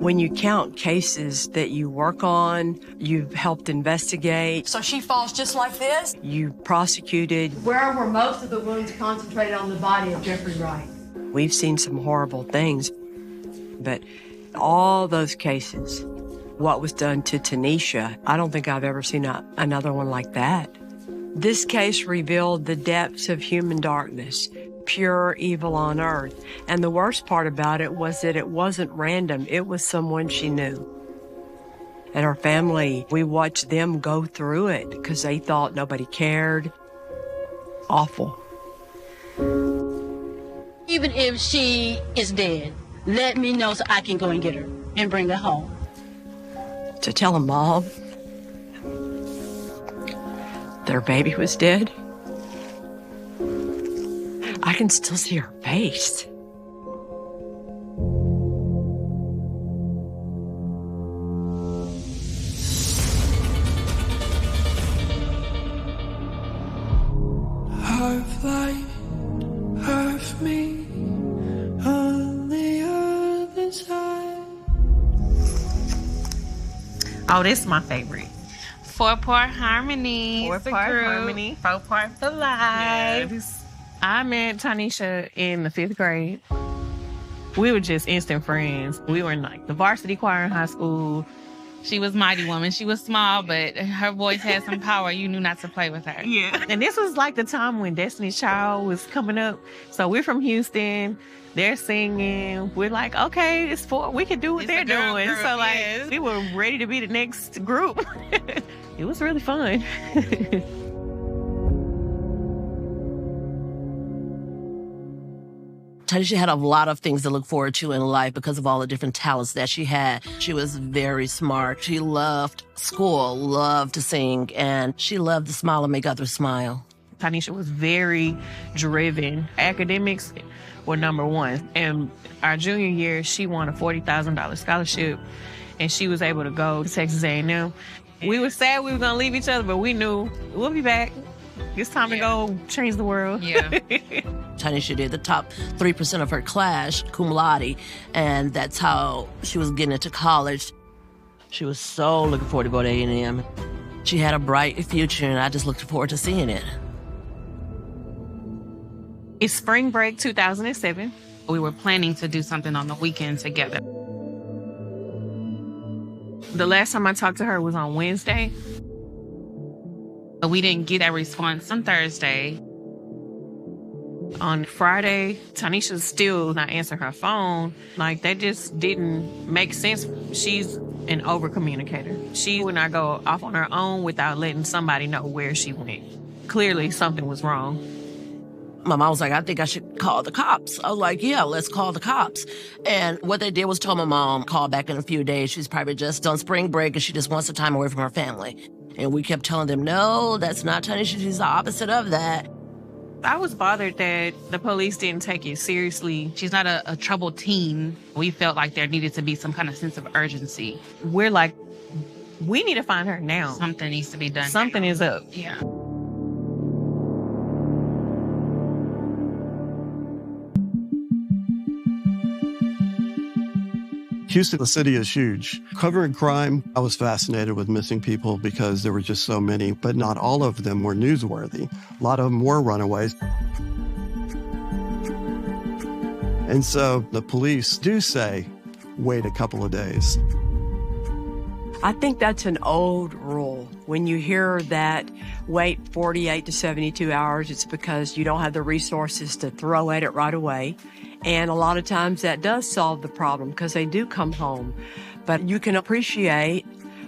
When you count cases that you work on, you've helped investigate. So she falls just like this? You prosecuted. Where were most of the wounds concentrated on the body of Jeffrey Wright? We've seen some horrible things, but all those cases, what was done to Tanisha, I don't think I've ever seen another one like that. This case revealed the depths of human darkness, pure evil on earth. And the worst part about it was that it wasn't random. It was someone she knew. And her family, we watched them go through it because they thought nobody cared. Awful. Even if she is dead, let me know so I can go and get her and bring her home. To tell a mom their baby was dead, I can still see her face. Half light, half me, on the other side. Oh, this is my favorite. 4-part harmony. 4-part harmony. 4-part for life. Yes. I met Tanisha in the 5th grade. We were just instant friends. We were in like the varsity choir in high school. She was Mighty Woman. She was small, but her voice had some power. You knew not to play with her. Yeah. And this was like the time when Destiny's Child was coming up. So we're from Houston. They're singing. We're like, okay, we can do what they're doing. Group, so like, yes. We were ready to be the next group. It was really fun. Tanisha had a lot of things to look forward to in life because of all the different talents that she had. She was very smart. She loved school, loved to sing, and she loved to smile and make others smile. Tanisha was very driven. Academics were #1. And our junior year, she won a $40,000 scholarship, and she was able to go to Texas A&M. We were sad we were going to leave each other, but we knew we'll be back. It's time to go change the world. Yeah. Tanisha did the top 3% of her class, cum laude, and that's how she was getting into college. She was so looking forward to go to A&M. She had a bright future, and I just looked forward to seeing it. It's spring break 2007. We were planning to do something on the weekend together. The last time I talked to her was on Wednesday. But we didn't get that response on Thursday. On Friday, Tanisha's still not answering her phone. Like, that just didn't make sense. She's an over-communicator. She would not go off on her own without letting somebody know where she went. Clearly, something was wrong. My mom was like, I think I should call the cops. I was like, yeah, let's call the cops. And what they did was tell my mom, call back in a few days. She's probably just on spring break and she just wants some time away from her family. And we kept telling them, no, that's not Tanisha. She's the opposite of that. I was bothered that the police didn't take it seriously. She's not a troubled teen. We felt like there needed to be some kind of sense of urgency. We're like, we need to find her now. Something needs to be done. Something is up. Yeah. Houston, the city is huge. Covering crime, I was fascinated with missing people because there were just so many, but not all of them were newsworthy. A lot of them were runaways. And so the police do say, wait a couple of days. I think that's an old rule. When you hear that wait 48 to 72 hours, it's because you don't have the resources to throw at it right away. And a lot of times that does solve the problem because they do come home. But you can appreciate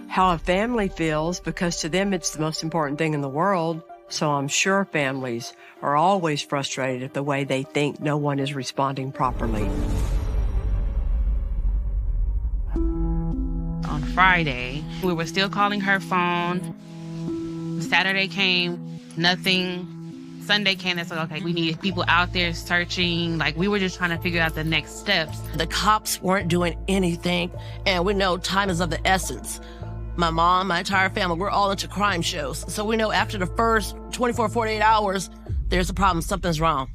how a family feels because to them it's the most important thing in the world. So I'm sure families are always frustrated at the way they think no one is responding properly. On Friday, we were still calling her phone. Saturday came, nothing. Sunday came, it's like, okay, we need people out there searching. Like, we were just trying to figure out the next steps. The cops weren't doing anything, and we know time is of the essence. My mom, my entire family, we're all into crime shows. So we know after the first 24, 48 hours, there's a problem, something's wrong.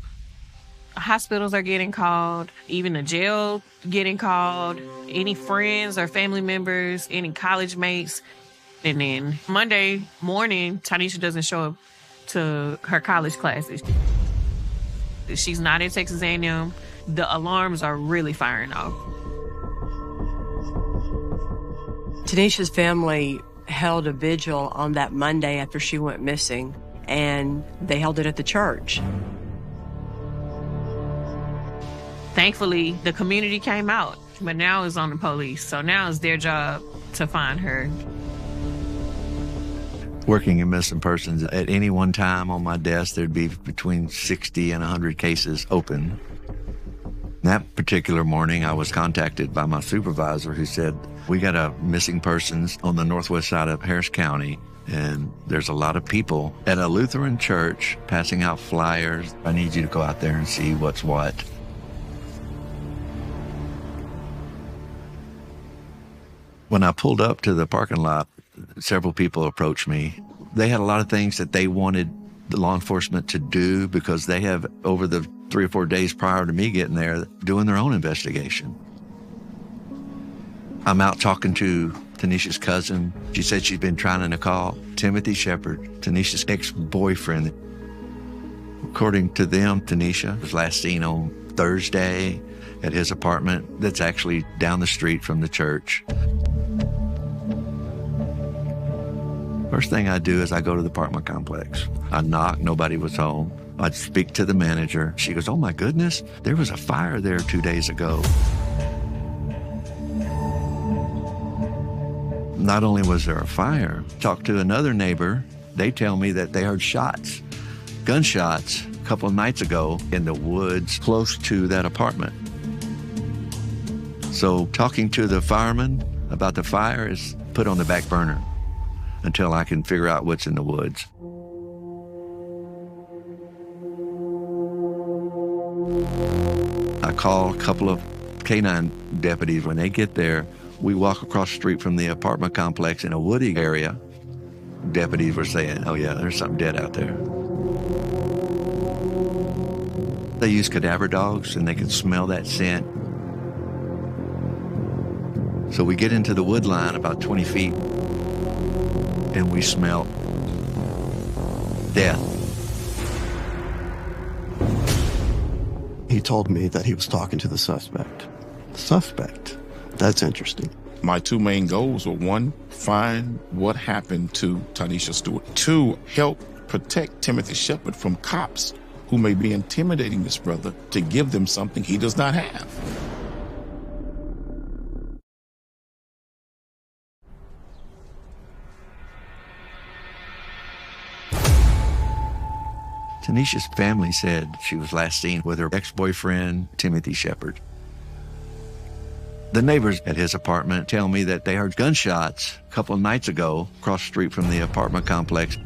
Hospitals are getting called, even the jail getting called, any friends or family members, any college mates. And then Monday morning, Tanisha doesn't show up to her college classes. She's not in Texas A&M. The alarms are really firing off. Tanisha's family held a vigil on that Monday after she went missing, and they held it at the church. Thankfully, the community came out, but now it's on the police. So now it's their job to find her. Working in missing persons, at any one time on my desk, there'd be between 60 and 100 cases open. That particular morning, I was contacted by my supervisor who said, we got a missing persons on the northwest side of Harris County, and there's a lot of people at a Lutheran church passing out flyers. I need you to go out there and see what's what. When I pulled up to the parking lot, several people approached me. They had a lot of things that they wanted the law enforcement to do because they have, over the 3 or 4 days prior to me getting there, doing their own investigation. I'm out talking to Tanisha's cousin. She said she'd been trying to call Timothy Shepard, Tanisha's ex-boyfriend. According to them, Tanisha was last seen on Thursday at his apartment that's actually down the street from the church. First thing I do is I go to the apartment complex. I knock, nobody was home. I'd speak to the manager. She goes, oh my goodness, there was a fire there 2 days ago. Not only was there a fire, talked to another neighbor. They tell me that they heard shots, gunshots, a couple of nights ago in the woods close to that apartment. So talking to the fireman about the fire is put on the back burner until I can figure out what's in the woods. I call a couple of K-9 deputies. When they get there, we walk across the street from the apartment complex in a woody area. Deputies were saying, oh yeah, there's something dead out there. They use cadaver dogs and they can smell that scent. So we get into the wood line about 20 feet and we smell death. He told me that he was talking to the suspect. Suspect? That's interesting. My two main goals were, one, find what happened to Tanisha Stewart. Two, help protect Timothy Shepard from cops who may be intimidating this brother to give them something he does not have. Tanisha's family said she was last seen with her ex-boyfriend, Timothy Shepard. The neighbors at his apartment tell me that they heard gunshots a couple of nights ago across the street from the apartment complex.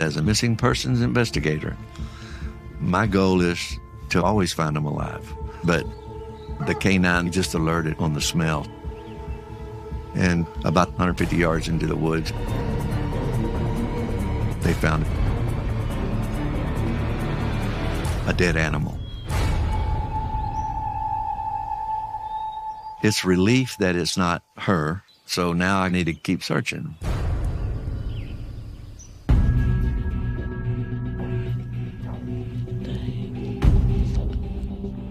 As a missing persons investigator, my goal is to always find them alive. But the K-9 just alerted on the smell. And about 150 yards into the woods, they found a dead animal. It's relief that it's not her, so now I need to keep searching.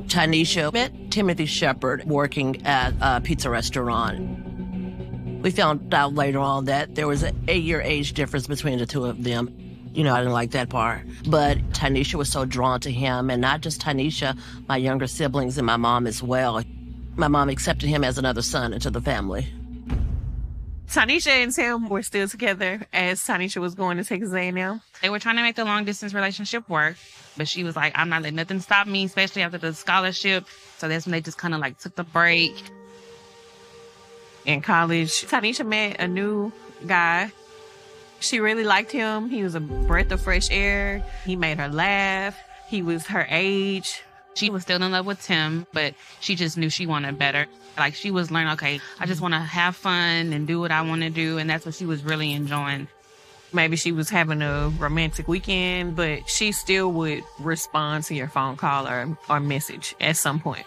Tanisha met Timothy Shepard working at a pizza restaurant. We found out later on that there was an 8-year age difference between the two of them. You know, I didn't like that part. But Tanisha was so drawn to him, and not just Tanisha, my younger siblings and my mom as well. My mom accepted him as another son into the family. Tanisha and Tim were still together as Tanisha was going to Texas A&M. They were trying to make the long-distance relationship work, but she was like, I'm not letting nothing stop me, especially after the scholarship. So that's when they just kind of like took the break. In college, Tanisha met a new guy. She really liked him. He was a breath of fresh air. He made her laugh. He was her age. She was still in love with Tim, but she just knew she wanted better. Like, she was learning, okay, I just want to have fun and do what I want to do, and that's what she was really enjoying. Maybe she was having a romantic weekend, but she still would respond to your phone call or message at some point.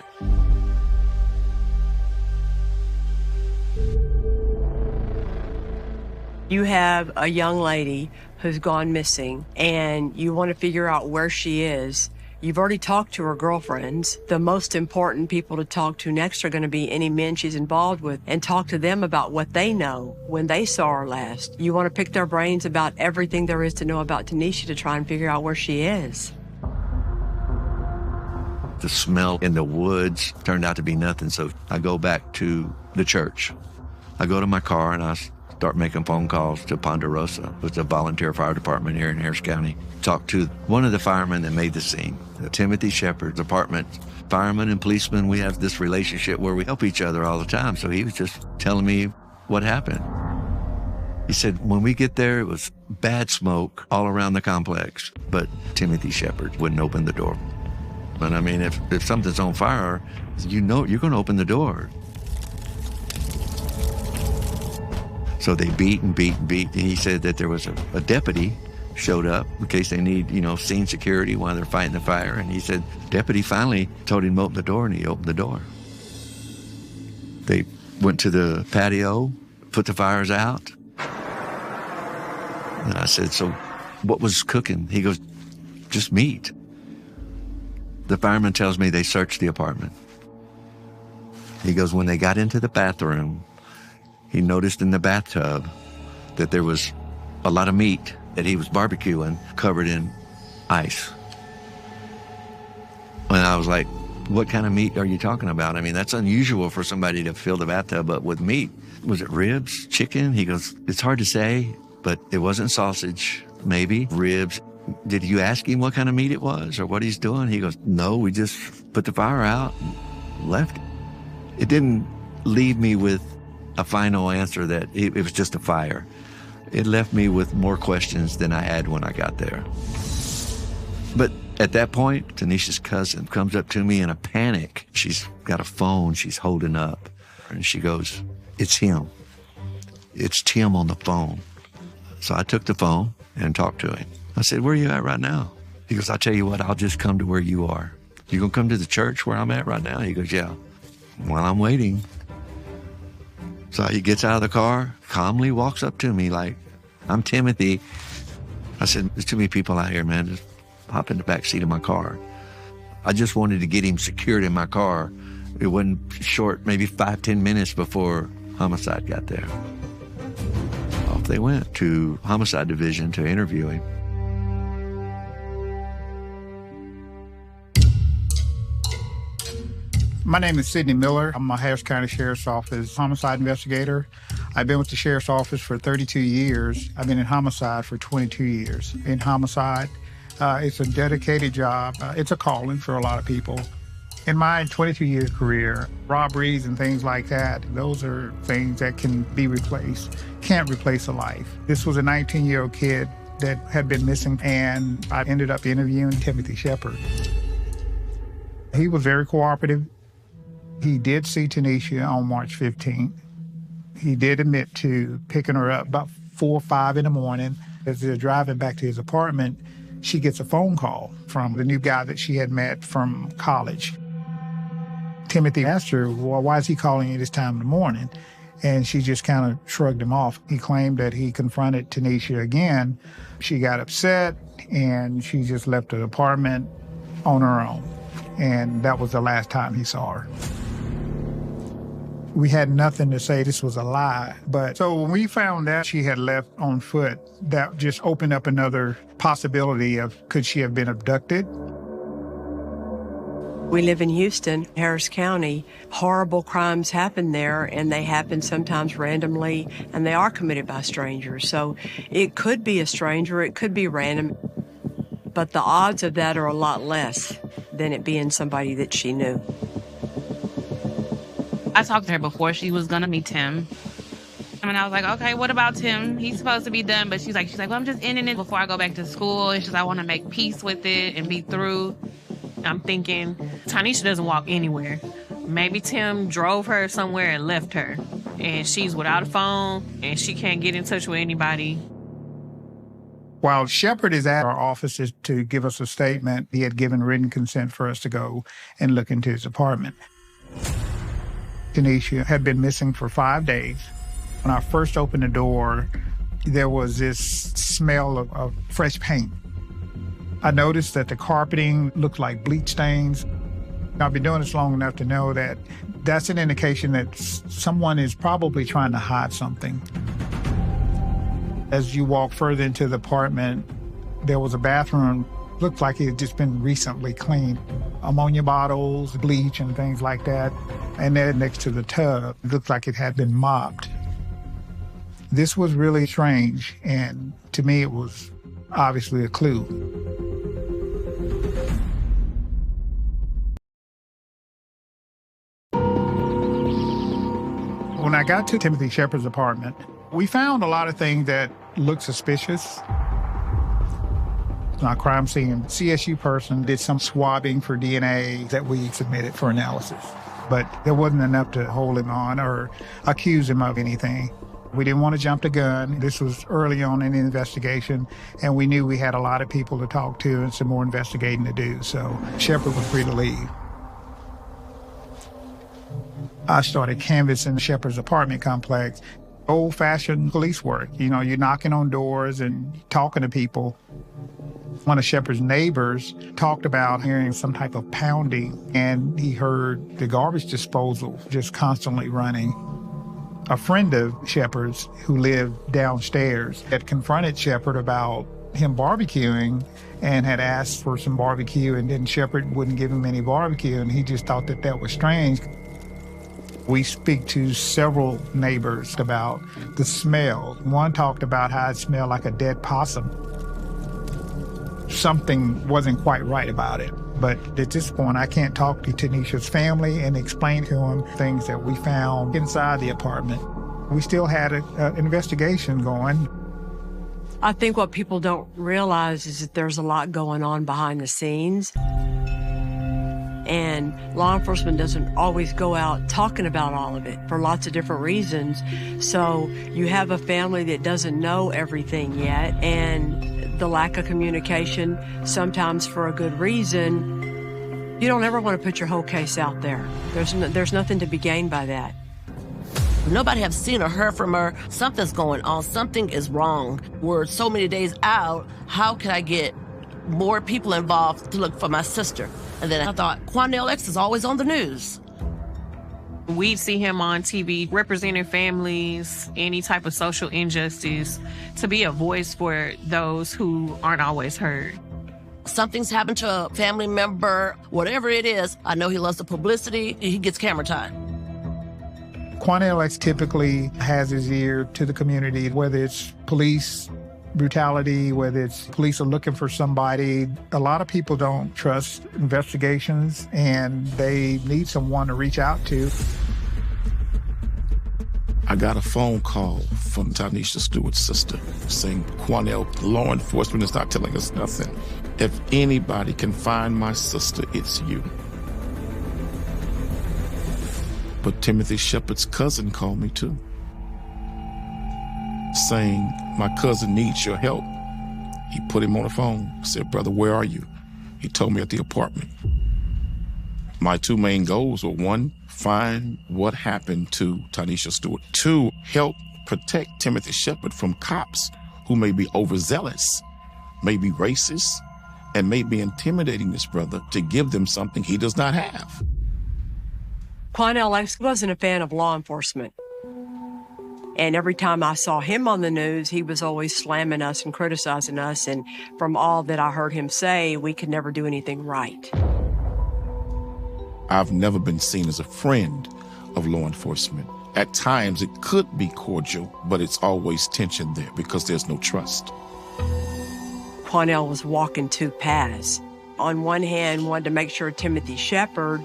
You have a young lady who's gone missing and you want to figure out where she is. You've already talked to her girlfriends. The most important people to talk to next are going to be any men she's involved with, and talk to them about what they know when they saw her last. You want to pick their brains about everything there is to know about Tanisha to try and figure out where she is. The smell in the woods turned out to be nothing, so I go back to the church. I go to my car and I start making phone calls to Ponderosa, which is a volunteer fire department here in Harris County. Talked to one of the firemen that made the scene, Timothy Shepard's apartment. Firemen and policemen, we have this relationship where we help each other all the time. So he was just telling me what happened. He said, when we get there, it was bad smoke all around the complex, but Timothy Shepard wouldn't open the door. But I mean, if something's on fire, you know you're going to open the door. So they beat and beat and beat. And he said that there was a deputy showed up in case they need, scene security while they're fighting the fire. And he said, deputy finally told him to open the door, and he opened the door. They went to the patio, put the fires out. And I said, so what was cooking? He goes, just meat. The fireman tells me they searched the apartment. He goes, when they got into the bathroom, he noticed in the bathtub that there was a lot of meat that he was barbecuing covered in ice. And I was like, what kind of meat are you talking about? I mean, that's unusual for somebody to fill the bathtub up with meat. Was it ribs, chicken? He goes, it's hard to say, but it wasn't sausage, maybe ribs. Did you ask him what kind of meat it was or what he's doing? He goes, no, we just put the fire out and left. It didn't leave me with a final answer that it was just a fire. It left me with more questions than I had when I got there. But at that point, Tanisha's cousin comes up to me in a panic. She's got a phone she's holding up, and she goes, it's him. It's Tim on the phone. So I took the phone and talked to him. I said, where are you at right now? He goes, I'll tell you what, I'll just come to where you are. You gonna come to the church where I'm at right now? He goes, yeah. While I'm waiting. So he gets out of the car, calmly walks up to me like, I'm Timothy. I said, there's too many people out here, man. Just hop in the back seat of my car. I just wanted to get him secured in my car. It wasn't short, maybe 5-10 minutes before homicide got there. Off they went to homicide division to interview him. My name is Sidney Miller. I'm a Harris County Sheriff's Office homicide investigator. I've been with the Sheriff's Office for 32 years. I've been in homicide for 22 years. In homicide, it's a dedicated job. It's a calling for a lot of people. In my 22-year career, robberies and things like that, those are things that can be replaced. Can't replace a life. This was a 19-year-old kid that had been missing, and I ended up interviewing Timothy Shepard. He was very cooperative. He did see Tanisha on March 15th. He did admit to picking her up about 4 or 5 in the morning. As they're driving back to his apartment, she gets a phone call from the new guy that she had met from college. Timothy asked her, well, why is he calling you this time in the morning? And she just kind of shrugged him off. He claimed that he confronted Tanisha again. She got upset, and she just left the apartment on her own. And that was the last time he saw her. We had nothing to say this was a lie. But so when we found out she had left on foot, that just opened up another possibility of, could she have been abducted? We live in Houston, Harris County. Horrible crimes happen there, and they happen sometimes randomly, and they are committed by strangers. So it could be a stranger, it could be random, but the odds of that are a lot less than it being somebody that she knew. I talked to her before she was gonna meet Tim. And I was like, okay, what about Tim? He's supposed to be done, but she's like, well, I'm just ending it before I go back to school. It's just I want to make peace with it and be through. I'm thinking, Tanisha doesn't walk anywhere. Maybe Tim drove her somewhere and left her. And she's without a phone, and she can't get in touch with anybody. While Shepard is at our offices to give us a statement, he had given written consent for us to go and look into his apartment. Tanisha had been missing for 5 days. When I first opened the door, there was this smell of fresh paint. I noticed that the carpeting looked like bleach stains. I've been doing this long enough to know that that's an indication that someone is probably trying to hide something. As you walk further into the apartment, there was a bathroom, looked like it had just been recently cleaned. Ammonia bottles, bleach, and things like that. And there next to the tub, it looked like it had been mopped. This was really strange, and to me it was obviously a clue. When I got to Timothy Shepard's apartment, we found a lot of things that looked suspicious. On a crime scene, CSU person did some swabbing for DNA that we submitted for analysis. But there wasn't enough to hold him on or accuse him of anything. We didn't want to jump the gun. This was early on in the investigation, and we knew we had a lot of people to talk to and some more investigating to do. So Shepard was free to leave. I started canvassing Shepard's apartment complex. Old-fashioned police work. You know, you're knocking on doors and talking to people. One of Shepard's neighbors talked about hearing some type of pounding, and he heard the garbage disposal just constantly running. A friend of Shepard's who lived downstairs had confronted Shepard about him barbecuing and had asked for some barbecue, and then Shepard wouldn't give him any barbecue, and he just thought that that was strange. We speak to several neighbors about the smell. One talked about how it smelled like a dead possum. Something wasn't quite right about it. But at this point, I can't talk to Tanisha's family and explain to them things that we found inside the apartment. We still had an investigation going. I think what people don't realize is that there's a lot going on behind the scenes. And law enforcement doesn't always go out talking about all of it for lots of different reasons. So you have a family that doesn't know everything yet, and the lack of communication, sometimes for a good reason. You don't ever want to put your whole case out there. There's nothing to be gained by that. Nobody have seen or heard from her. Something's going on. Something is wrong. We're so many days out. How can I get more people involved to look for my sister? And then I thought, Quanell X is always on the news. We'd see him on TV representing families, any type of social injustice, to be a voice for those who aren't always heard. Something's happened to a family member, whatever it is. I know he loves the publicity. He gets camera time. Quanell X typically has his ear to the community, whether it's police brutality, whether it's police are looking for somebody. A lot of people don't trust investigations, and they need someone to reach out to. I got a phone call from Tanisha Stewart's sister saying, Quanell, law enforcement is not telling us nothing. If anybody can find my sister, it's you. But Timothy Shepard's cousin called me too, saying, my cousin needs your help. He put him on the phone, said, brother, where are you? He told me at the apartment. My two main goals were, one, find what happened to Tanisha Stewart. Two, help protect Timothy Shepard from cops who may be overzealous, may be racist, and may be intimidating this brother to give them something he does not have. Quanell X wasn't a fan of law enforcement. And every time I saw him on the news, he was always slamming us and criticizing us. And from all that I heard him say, we could never do anything right. I've never been seen as a friend of law enforcement. At times, it could be cordial, but it's always tension there because there's no trust. Quanell was walking two paths. On one hand, wanted to make sure Timothy Shepard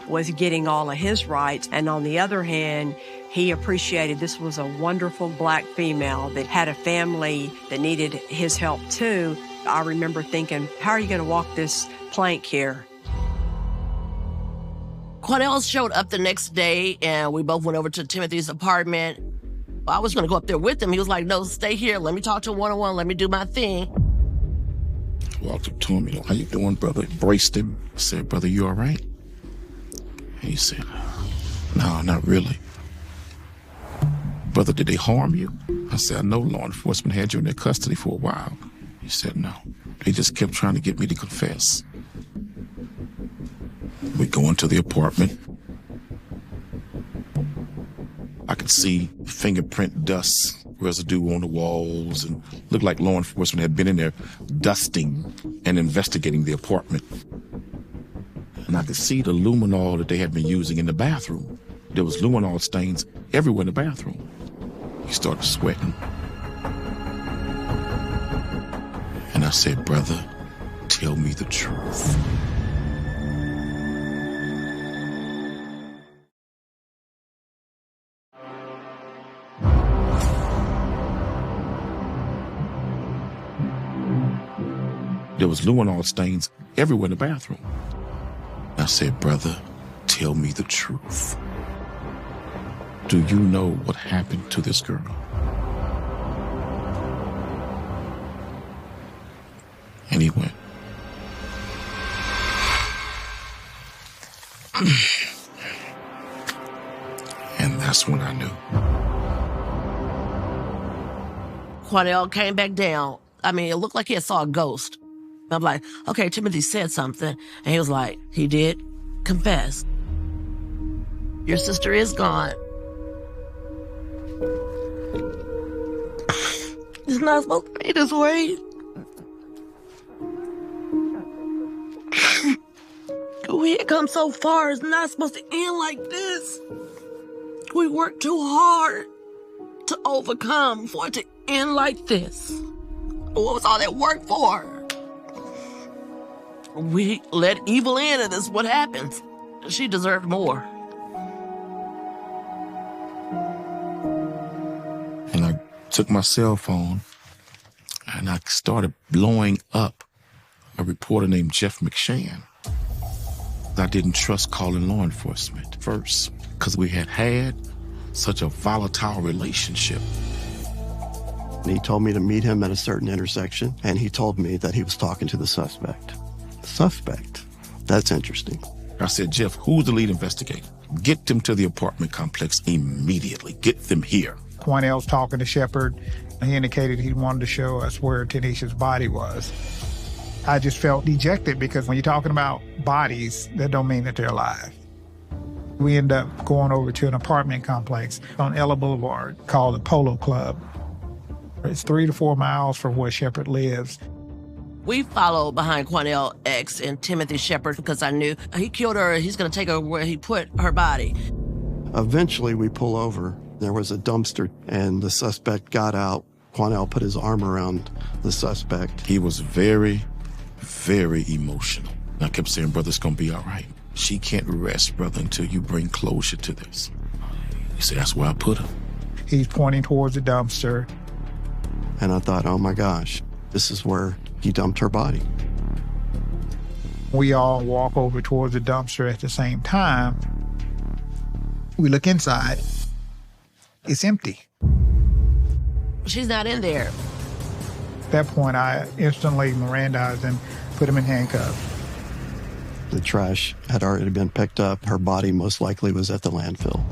was getting all of his rights, and on the other hand, he appreciated this was a wonderful black female that had a family that needed his help too. I remember thinking, how are you going to walk this plank here? Quanell showed up the next day, and we both went over to Timothy's apartment. I was going to go up there with him. He was like, no, stay here. Let me talk to him one-on-one. Let me do my thing. walked up to him, how you doing, brother? Embraced him. I said, brother, you all right? And he said, no, not really. Brother, did they harm you? I said, I know law enforcement had you in their custody for a while. He said, no. They just kept trying to get me to confess. We go into the apartment. I could see fingerprint dust residue on the walls and looked like law enforcement had been in there dusting and investigating the apartment. And I could see the luminol that they had been using in the bathroom. There was luminol stains everywhere in the bathroom. He started sweating. And I said, brother, tell me the truth. There was luminol stains everywhere in the bathroom. I said, brother, tell me the truth. Do you know what happened to this girl? And he went. And that's when I knew. Quanell came back down. I mean, it looked like he had saw a ghost. I'm like, okay, Timothy said something. And he was like, he did confess. Your sister is gone. It's not supposed to be this way. We had come so far. It's not supposed to end like this. We worked too hard to overcome for it to end like this. What was all that work for? We let evil in, and this is what happens. She deserved more. And I took my cell phone and I started blowing up a reporter named Jeff McShann. I didn't trust calling law enforcement first because we had such a volatile relationship. And he told me to meet him at a certain intersection, and he told me that he was talking to the suspect. Suspect? That's interesting. I said, Jeff, who's the lead investigator? Get them to the apartment complex immediately. Get them here. Quanell's talking to Shepard. He indicated he wanted to show us where Tanisha's body was. I just felt dejected because when you're talking about bodies, that don't mean that they're alive. We end up going over to an apartment complex on Ella Boulevard called the Polo Club. It's 3 to 4 miles from where Shepard lives. We followed behind Quanell X and Timothy Shepard because I knew he killed her. He's going to take her where he put her body. Eventually, we pull over. There was a dumpster, and the suspect got out. Quanell put his arm around the suspect. He was very, very emotional. I kept saying, brother, it's going to be all right. She can't rest, brother, until you bring closure to this. He said, that's where I put her. He's pointing towards the dumpster. And I thought, oh my gosh, this is where he dumped her body. We all walk over towards the dumpster at the same time. We look inside. It's empty. She's not in there. At that point, I instantly Mirandized him, put him in handcuffs. The trash had already been picked up. Her body most likely was at the landfill.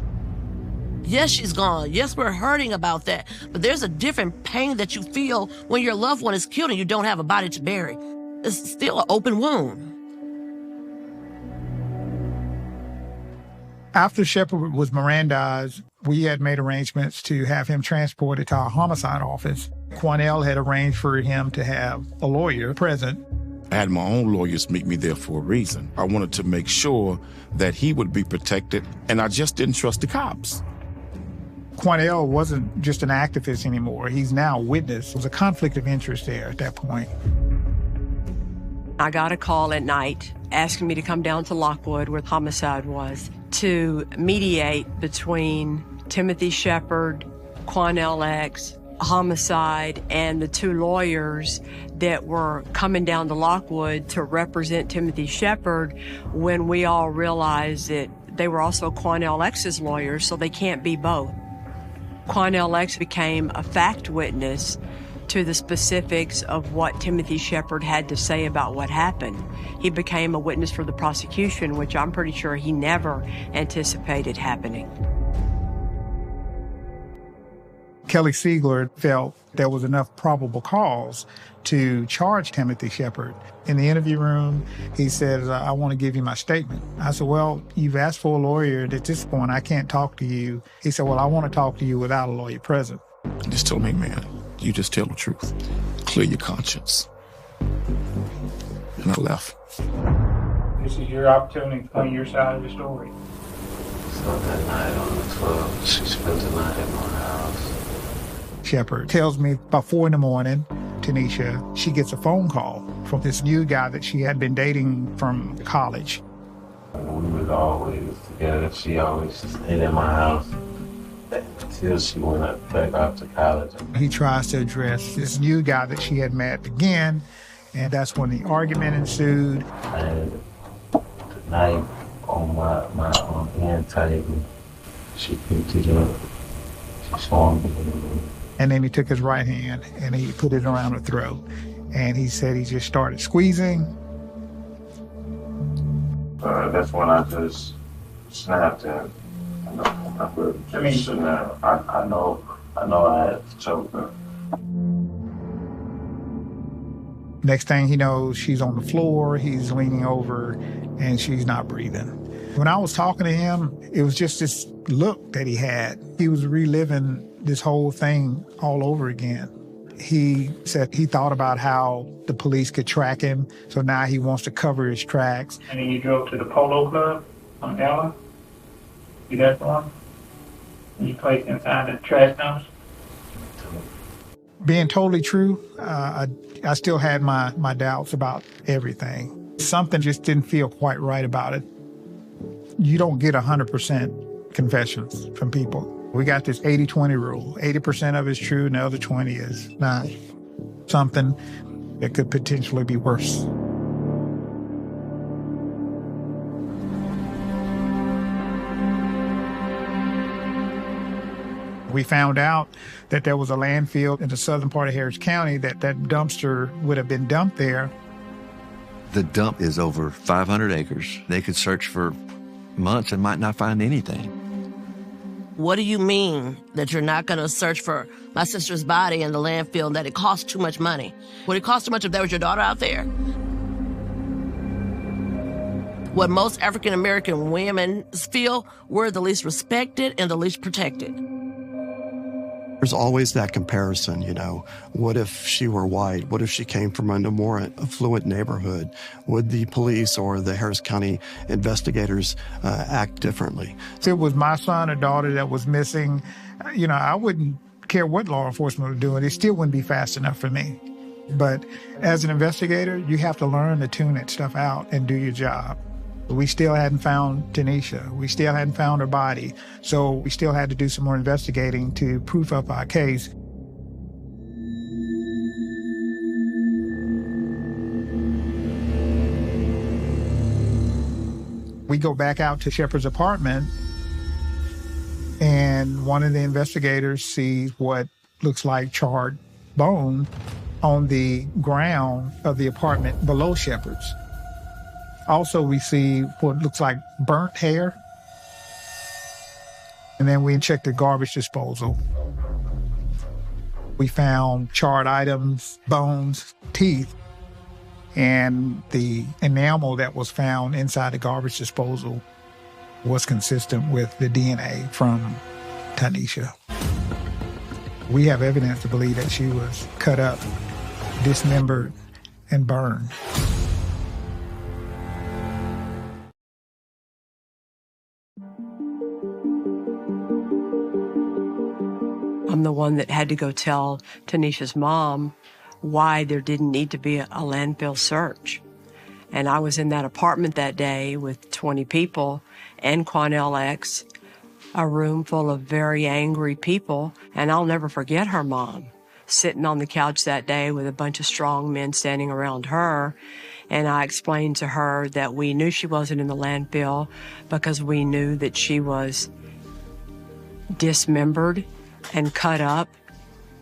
Yes, she's gone. Yes, we're hurting about that. But there's a different pain that you feel when your loved one is killed and you don't have a body to bury. It's still an open wound. After Shepard was Mirandized, we had made arrangements to have him transported to our homicide office. Quanell had arranged for him to have a lawyer present. I had my own lawyers meet me there for a reason. I wanted to make sure that he would be protected, and I just didn't trust the cops. Quanell wasn't just an activist anymore. He's now a witness. There was a conflict of interest there at that point. I got a call at night asking me to come down to Lockwood, where homicide was, to mediate between Timothy Shepard, Quanell X, homicide, and the 2 lawyers that were coming down to Lockwood to represent Timothy Shepard, when we all realized that they were also Quanell X's lawyers, so they can't be both. Quanell X became a fact witness to the specifics of what Timothy Shepard had to say about what happened. He became a witness for the prosecution, which I'm pretty sure he never anticipated happening. Kelly Siegler felt there was enough probable cause to charge Timothy Shepard. In the interview room, he said, I want to give you my statement. I said, well, you've asked for a lawyer. At this point, I can't talk to you. He said, well, I want to talk to you without a lawyer present. I just told me, man, you just tell the truth. Clear your conscience. And I left. This is your opportunity to explain your side of the story. So that night on the 12th, she spent the night at my house. Shepard tells me about 4 a.m, Tanisha, she gets a phone call from this new guy that she had been dating from college. We was always together. She always stayed at my house until she went back out to college. He tries to address this new guy that she had met again, and that's when the argument ensued. And the knife on my hand table, she picked it up. She swung me. And then he took his right hand and he put it around her throat. And he said he just started squeezing. That's when I just snapped and I know I had to choke her. Next thing he knows, she's on the floor, he's leaning over, and she's not breathing. When I was talking to him, it was just this look that he had. He was reliving this whole thing all over again. He said he thought about how the police could track him, so now he wants to cover his tracks. And then you drove to the Polo Club on Ella? You that one? And you placed inside the trash dumps? Being totally true, I still had my doubts about everything. Something just didn't feel quite right about it. You don't get 100% confessions from people. We got this 80-20 rule. 80% of it's true and the other 20 is not. Something that could potentially be worse. We found out that there was a landfill in the southern part of Harris County that dumpster would have been dumped there. The dump is over 500 acres. They could search for months and might not find anything. What do you mean that you're not going to search for my sister's body in the landfill and that it costs too much money? Would it cost too much if there was your daughter out there? What most African-American women feel, we're the least respected and the least protected. There's always that comparison, What if she were white? What if she came from a more affluent neighborhood? Would the police or the Harris County investigators act differently? If it was my son or daughter that was missing, I wouldn't care what law enforcement was doing. It still wouldn't be fast enough for me. But as an investigator, you have to learn to tune that stuff out and do your job. We still hadn't found Tanisha. We still hadn't found her body. So we still had to do some more investigating to proof up our case. We go back out to Shepard's apartment, and one of the investigators sees what looks like charred bone on the ground of the apartment below Shepard's. Also, we see what looks like burnt hair. And then we checked the garbage disposal. We found charred items, bones, teeth, and the enamel that was found inside the garbage disposal was consistent with the DNA from Tanisha. We have evidence to believe that she was cut up, dismembered, and burned. I'm the one that had to go tell Tanisha's mom why there didn't need to be a landfill search. And I was in that apartment that day with 20 people and Quanell X, a room full of very angry people. And I'll never forget her mom sitting on the couch that day with a bunch of strong men standing around her. And I explained to her that we knew she wasn't in the landfill because we knew that she was dismembered and cut up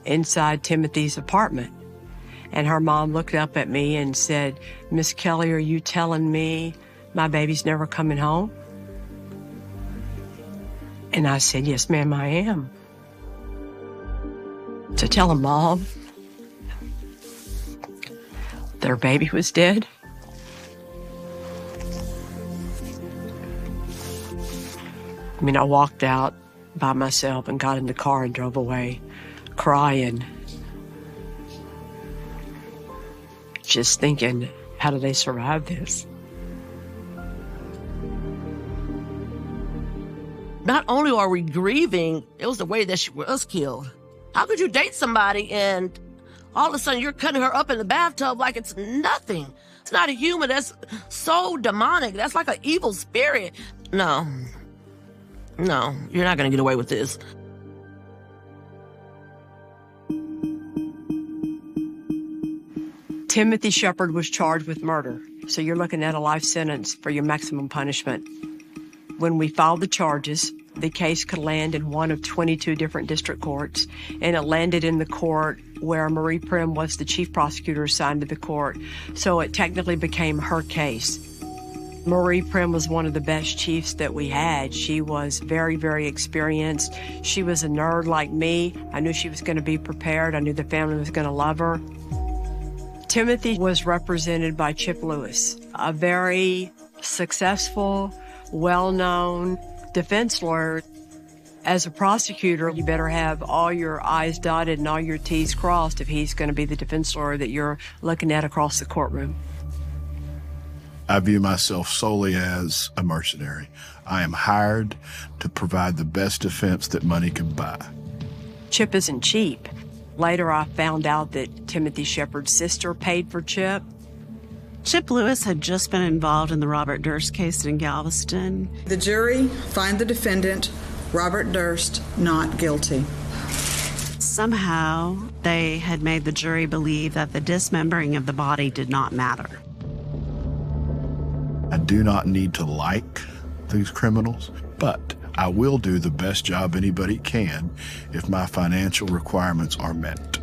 inside Timothy's apartment. And her mom looked up at me and said, "Miss Kelly, are you telling me my baby's never coming home?" And I said, "Yes, ma'am, I am." To tell a mom their baby was dead. I mean, I walked out by myself and got in the car and drove away, crying. Just thinking, how do they survive this? Not only are we grieving, it was the way that she was killed. How could you date somebody and all of a sudden you're cutting her up in the bathtub like it's nothing? It's not a human. That's so demonic. That's like an evil spirit. No, you're not going to get away with this. Timothy Shepard was charged with murder, so you're looking at a life sentence for your maximum punishment. When we filed the charges, the case could land in one of 22 different district courts, and it landed in the court where Marie Prim was the chief prosecutor assigned to the court, so it technically became her case. Marie Prim was one of the best chiefs that we had. She was very, very experienced. She was a nerd like me. I knew she was going to be prepared. I knew the family was going to love her. Timothy was represented by Chip Lewis, a very successful, well-known defense lawyer. As a prosecutor, you better have all your I's dotted and all your T's crossed if he's going to be the defense lawyer that you're looking at across the courtroom. I view myself solely as a mercenary. I am hired to provide the best defense that money can buy. Chip isn't cheap. Later, I found out that Timothy Shepard's sister paid for Chip. Chip Lewis had just been involved in the Robert Durst case in Galveston. The jury find the defendant, Robert Durst, not guilty. Somehow, they had made the jury believe that the dismembering of the body did not matter. I do not need to like these criminals, but I will do the best job anybody can if my financial requirements are met.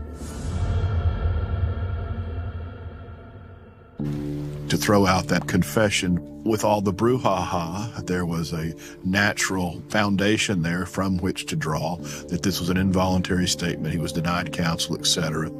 To throw out that confession with all the brouhaha, there was a natural foundation there from which to draw that this was an involuntary statement. He was denied counsel, etc.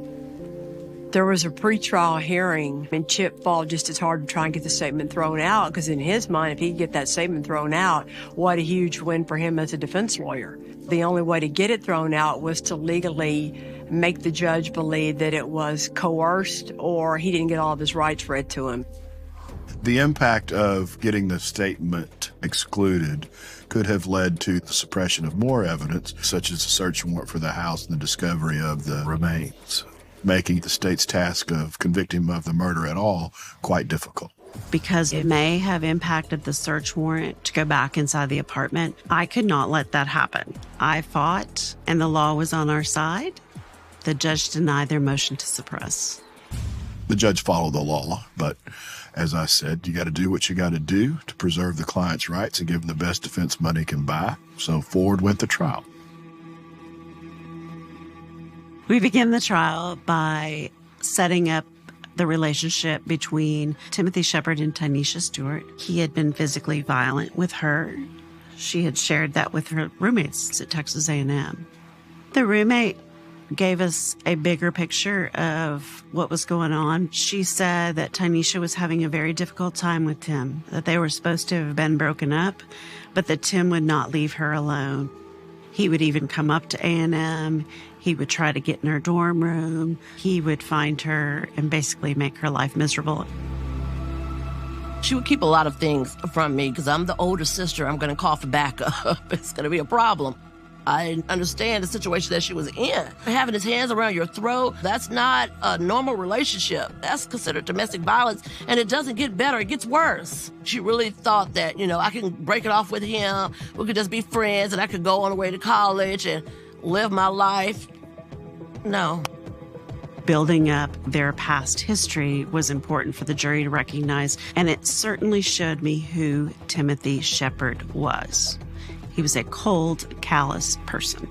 There was a pretrial hearing, and Chip fought just as hard to try and get the statement thrown out, because in his mind, if he could get that statement thrown out, what a huge win for him as a defense lawyer. The only way to get it thrown out was to legally make the judge believe that it was coerced or he didn't get all of his rights read to him. The impact of getting the statement excluded could have led to the suppression of more evidence, such as the search warrant for the house and the discovery of the remains, making the state's task of convicting him of the murder at all quite difficult. Because it may have impacted the search warrant to go back inside the apartment, I could not let that happen. I fought, and the law was on our side. The judge denied their motion to suppress. The judge followed the law, but as I said, you got to do what you got to do to preserve the client's rights and give them the best defense money can buy. So forward went the trial. We began the trial by setting up the relationship between Timothy Shepard and Tanisha Stewart. He had been physically violent with her. She had shared that with her roommates at Texas A&M. The roommate gave us a bigger picture of what was going on. She said that Tanisha was having a very difficult time with Tim, that they were supposed to have been broken up, but that Tim would not leave her alone. He would even come up to A&M. He would try to get in her dorm room. He would find her and basically make her life miserable. She would keep a lot of things from me because I'm the older sister. I'm going to call for backup. It's going to be a problem. I understand the situation that she was in. Having his hands around your throat, that's not a normal relationship. That's considered domestic violence, and it doesn't get better. It gets worse. She really thought that, I can break it off with him. We could just be friends, and I could go on the way to college and live my life. No. Building up their past history was important for the jury to recognize, and it certainly showed me who Timothy Shepard was. He was a cold, callous person.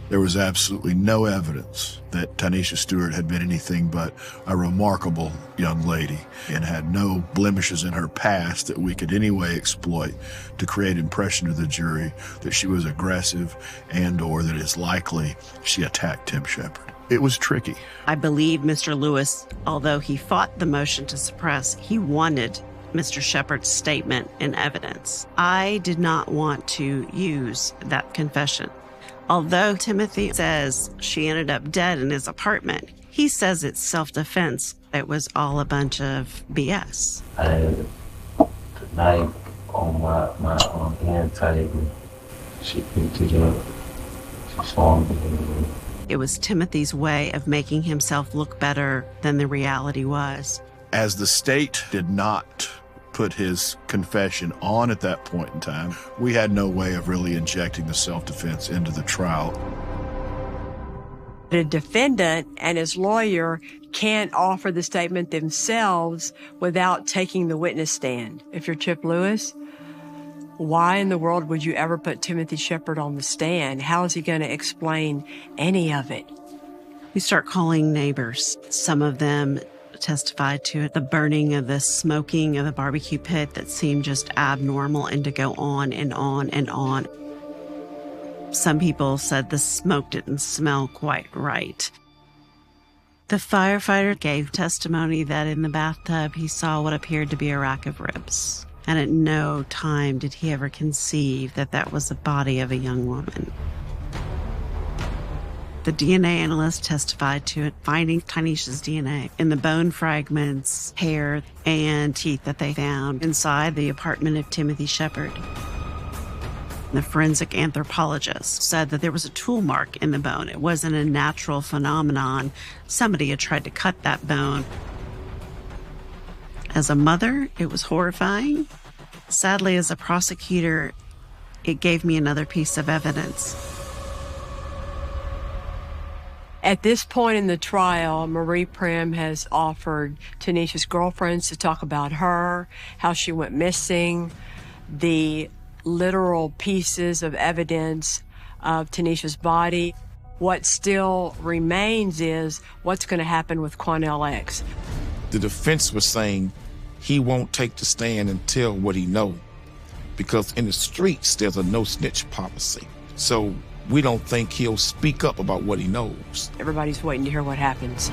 There was absolutely no evidence that Tanisha Stewart had been anything but a remarkable young lady and had no blemishes in her past that we could anyway exploit to create impression to the jury that she was aggressive and or that it's likely she attacked Tim Shepard. It was tricky. I believe Mr. Lewis, although he fought the motion to suppress, he wanted Mr. Shepard's statement in evidence. I did not want to use that confession. Although Timothy says she ended up dead in his apartment, he says it's self-defense. It was all a bunch of BS. I had the knife on my end table. She picked it up. She saw me. It was Timothy's way of making himself look better than the reality was. As the state did not put his confession on at that point in time, we had no way of really injecting the self-defense into the trial. The defendant and his lawyer can't offer the statement themselves without taking the witness stand. If you're Chip Lewis, why in the world would you ever put Timothy Shepard on the stand? How is he going to explain any of it? We start calling neighbors. Some of them testified to it, the burning of the smoking of the barbecue pit that seemed just abnormal and to go on and on and on. Some people said the smoke didn't smell quite right. The firefighter gave testimony that in the bathtub he saw what appeared to be a rack of ribs. And at no time did he ever conceive that that was the body of a young woman. The DNA analyst testified to it, finding Tanisha's DNA in the bone fragments, hair, and teeth that they found inside the apartment of Timothy Shepard. The forensic anthropologist said that there was a tool mark in the bone. It wasn't a natural phenomenon. Somebody had tried to cut that bone. As a mother, it was horrifying. Sadly, as a prosecutor, it gave me another piece of evidence. At this point in the trial, Marie Prim has offered Tanisha's girlfriends to talk about her, how she went missing, the literal pieces of evidence of Tanisha's body. What still remains is what's going to happen with Quanell X. The defense was saying he won't take the stand and tell what he knows because in the streets there's a no snitch policy. So we don't think he'll speak up about what he knows. Everybody's waiting to hear what happens.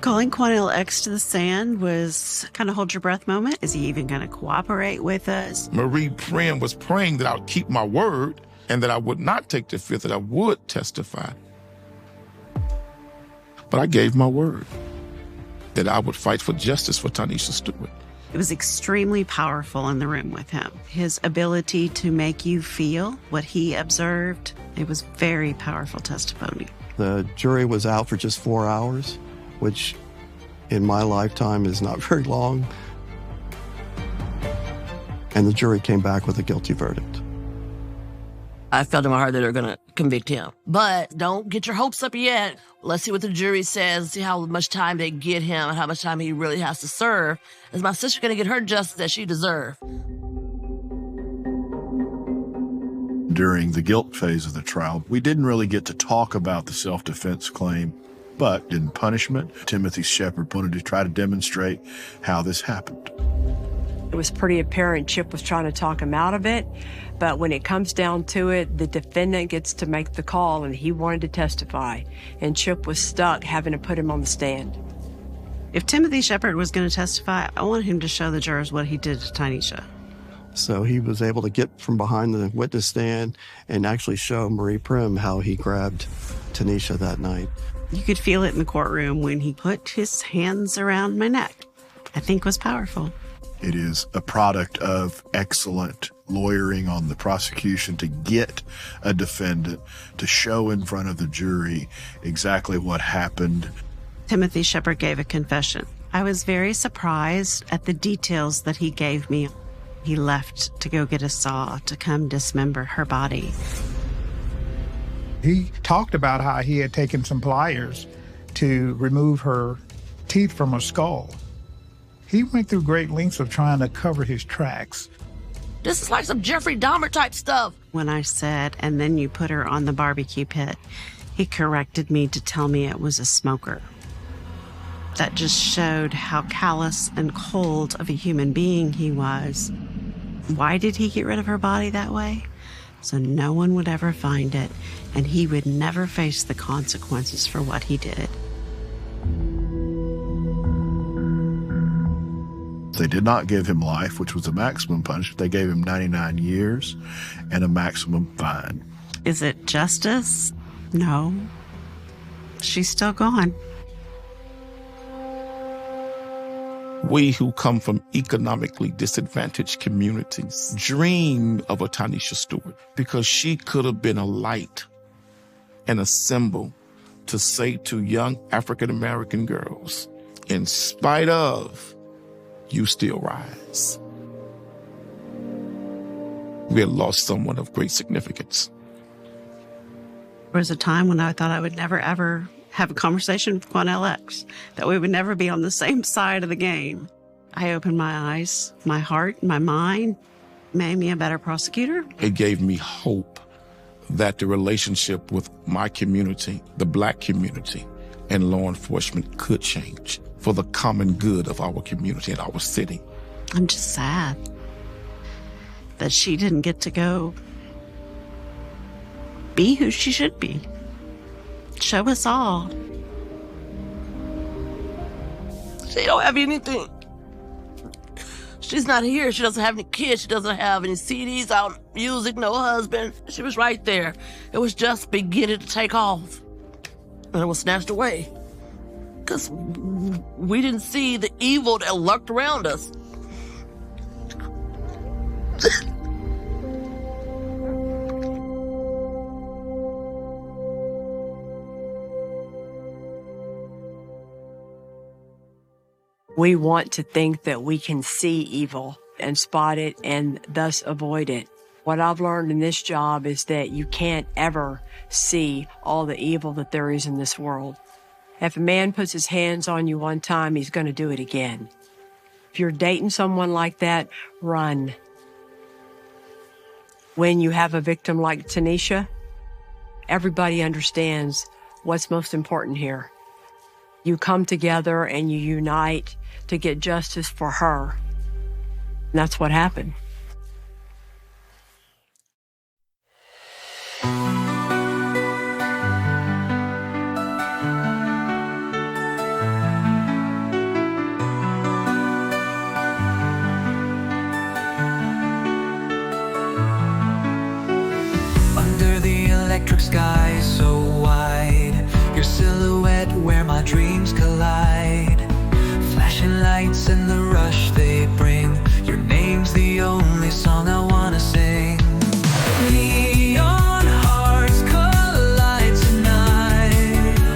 Calling Quanell X to the stand was kind of hold your breath moment. Is he even going to cooperate with us? Marie Prim was praying that I would keep my word and that I would not take the fifth, that I would testify. But I gave my word that I would fight for justice for Tanisha Stewart. It was extremely powerful in the room with him. His ability to make you feel what he observed, it was very powerful testimony. The jury was out for just 4 hours, which in my lifetime is not very long. And the jury came back with a guilty verdict. I felt in my heart that they're going to convict him. But don't get your hopes up yet. Let's see what the jury says, see how much time they get him and how much time he really has to serve. Is my sister going to get her justice that she deserves? During the guilt phase of the trial, we didn't really get to talk about the self-defense claim. But in punishment, Timothy Shepard wanted to try to demonstrate how this happened. It was pretty apparent Chip was trying to talk him out of it, but when it comes down to it, the defendant gets to make the call, and he wanted to testify, and Chip was stuck having to put him on the stand. If Timothy Shepard was going to testify, I want him to show the jurors what he did to Tanisha. So he was able to get from behind the witness stand and actually show Marie Prim how he grabbed Tanisha that night. You could feel it in the courtroom when he put his hands around my neck. I think was powerful. It is a product of excellent lawyering on the prosecution to get a defendant to show in front of the jury exactly what happened. Timothy Shepard gave a confession. I was very surprised at the details that he gave me. He left to go get a saw to come dismember her body. He talked about how he had taken some pliers to remove her teeth from her skull. He went through great lengths of trying to cover his tracks. This is like some Jeffrey Dahmer type stuff. When I said, and then you put her on the barbecue pit, he corrected me to tell me it was a smoker. That just showed how callous and cold of a human being he was. Why did he get rid of her body that way? So no one would ever find it, and he would never face the consequences for what he did. They did not give him life, which was a maximum punishment. They gave him 99 years and a maximum fine. Is it justice? No. She's still gone. We who come from economically disadvantaged communities dream of a Tanisha Stewart because she could have been a light and a symbol to say to young African-American girls, in spite of, you still rise. We had lost someone of great significance. There was a time when I thought I would never, ever have a conversation with Quanell X, that we would never be on the same side of the game. I opened my eyes, my heart, my mind, made me a better prosecutor. It gave me hope that the relationship with my community, the Black community, and law enforcement could change for the common good of our community and our city. I'm just sad that she didn't get to go be who she should be. Show us all. She don't have anything. She's not here. She doesn't have any kids. She doesn't have any CDs out, music, no husband. She was right there. It was just beginning to take off. And it was snatched away. Because we didn't see the evil that lurked around us. We want to think that we can see evil and spot it and thus avoid it. What I've learned in this job is that you can't ever see all the evil that there is in this world. If a man puts his hands on you one time, he's going to do it again. If you're dating someone like that, run. When you have a victim like Tanisha, everybody understands what's most important here. You come together and you unite to get justice for her. And that's what happened. Under the electric sky so wide, your silhouette where my dreams collide. Flashing lights and the rush they bring. Your name's the only song I wanna sing. Neon hearts collide tonight,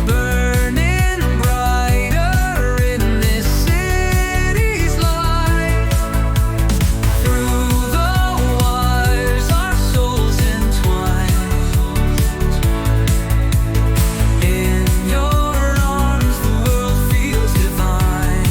burning brighter in this city's light. Through the wires our souls entwine. In your arms the world feels divine.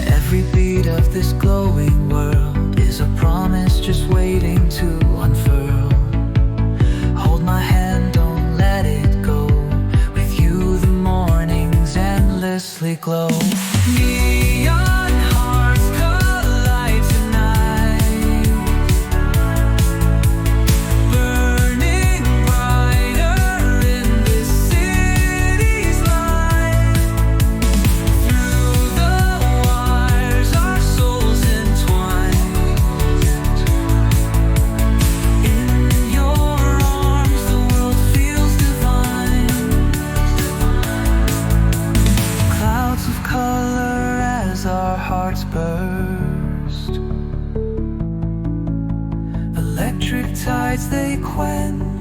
Every beat of this glowing world is a promise just waiting to unfurl. Hold my hand, don't let it go. With you the mornings endlessly glow. Neon hearts collide tonight, burning brighter in this city's light. Through the wires our souls entwine. In your arms the world feels divine. Clouds of color as our hearts burst. Electric tides they quench.